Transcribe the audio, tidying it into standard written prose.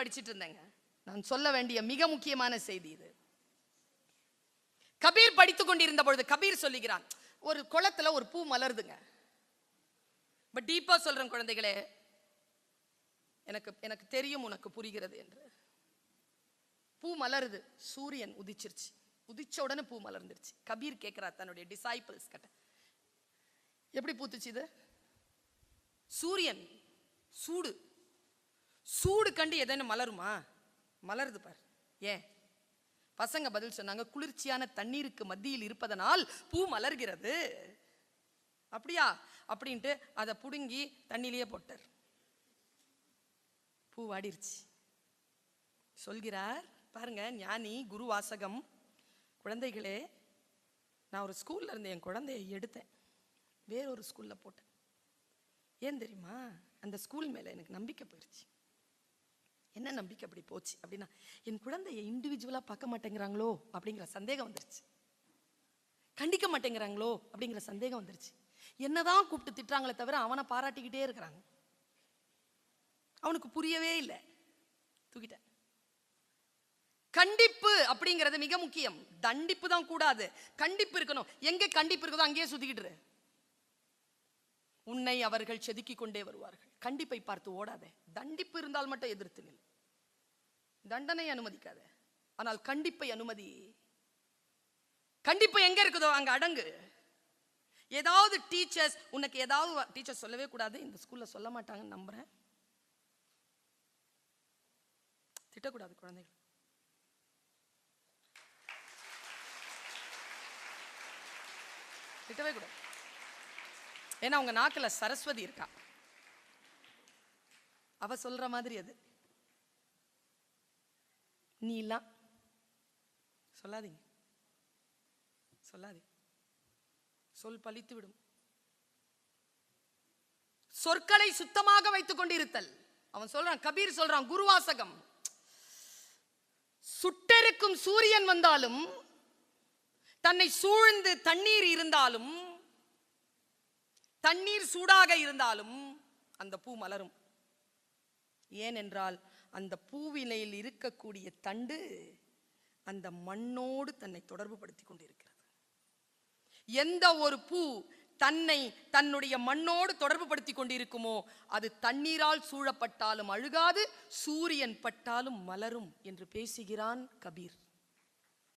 படிச்சிட்டு இருந்தேங்க. நான் சொல்ல வேண்டிய மிக முக்கியமான செய்தி இது. கபீர் படித்துக் கொண்டிருந்த பொழுது கபீர் சொல்லுகிறான், ஒரு குளத்துல ஒரு பூ மலருதுங்க. பட் டீப்பா சொல்றேன் குழந்தைகளே, எனக்கு தெரியும் உனக்கு புரிகிறது என்று. பூ மலருது, சூரியன் உதிச்சிருச்சு. உதிச்ச உடனே பூ மலர்ந்துருச்சு. கபீர் கேட்கிறார் தன்னுடைய டிசைபிள்ஸ் கிட்ட, எப்படி பூத்துச்சு இது? சூரியன் சூடு, சூடு கண்டு எதன மலருமா? மலருது பார். ஏன்? பசங்க பதில் சொன்னாங்க, குளிர்ச்சியான தண்ணீருக்கு மத்தியில் இருப்பதனால் பூ மலர்கிறது. அப்படியா அப்படின்ட்டு அதை புடுங்கி தண்ணிலேயே போட்டார். பூ வாடிருச்சு. சொல்கிறார் பாருங்க ஞானி குரு வாசகம், குழந்தைகளே, நான் ஒரு ஸ்கூல்ல இருந்து என் குழந்தையை எடுத்தேன், வேறொரு ஸ்கூல்ல போட்டேன். ஏன் தெரியுமா? அந்த ஸ்கூல் மேல எனக்கு நம்பிக்கை போயிடுச்சு. என்ன நம்பிக்கை அப்படி போச்சு அப்படின்னா, என் குழந்தையை இண்டிவிஜுவலா பார்க்க மாட்டேங்கிறாங்களோ அப்படிங்கிற சந்தேகம் வந்துருச்சு. கண்டிக்க மாட்டேங்கிறாங்களோ அப்படிங்கிற சந்தேகம் வந்துருச்சு. என்னதான் கூப்பிட்டு திட்டுறாங்களே தவிர அவனை பாராட்டிக்கிட்டே இருக்கிறாங்க. அவனுக்கு புரியவே இல்லை, தூக்கிட்டேன். கண்டிப்பு அப்படிங்கிறது மிக முக்கியம். தண்டிப்பு தான் கூடாது, கண்டிப்பு இருக்கணும். எங்க கண்டிப்பு இருக்குதோ அங்கேயே சுத்திக்கிட்டு உன்னை அவர்கள் செதுக்கிக் கொண்டே வருவார்கள். கண்டிப்பை பார்த்து ஓடாத. தண்டிப்பு இருந்தால் மட்டும் எதிர்த்து நில். தண்டனை அனுமதிக்காத, ஆனால் கண்டிப்பை அனுமதி. கண்டிப்பு எங்க இருக்குதோ அங்க அடங்கு. ஏதாவது டீச்சர்ஸ் உனக்கு ஏதாவது டீச்சர் சொல்லவே கூடாது, இந்த ஸ்கூல்ல சொல்ல மாட்டாங்கன்னு நம்புறேன். திட்டக்கூடாது குழந்தைகள். திட்டவே கூடாது. ஏன்னா உங்க நாக்குல சரஸ்வதி இருக்கா, அவ சொல்ற மாதிரி அது. நீ எல்லாம் சொல்லாதீங்க, சொல்லாதீங்க. சொல் பலித்து விடும். சொற்களை சுத்தமாக வைத்துக் கொண்டிருத்தல். அவன் சொல்றான், கபீர் சொல்றான், குருவாசகம், சுட்டெருக்கும் சூரியன் வந்தாலும், தன்னை சூழ்ந்து தண்ணீர் இருந்தாலும், தண்ணீர் சூடாக இருந்தாலும் அந்த பூ மலரும். ஏனென்றால் அந்த பூவிலையில் இருக்கக்கூடிய தண்டு அந்த மண்ணோடு தன்னை தொடர்பு படுத்தி கொண்டிருக்கிறது. எந்த ஒரு பூ தன்னை தன்னுடைய மண்ணோடு தொடர்பு படுத்தி கொண்டிருக்குமோ அது தண்ணீரால் சூழப்பட்டாலும் அழுகாது, சூரியன் பட்டாலும் மலரும் என்று பேசுகிறான் கபீர்.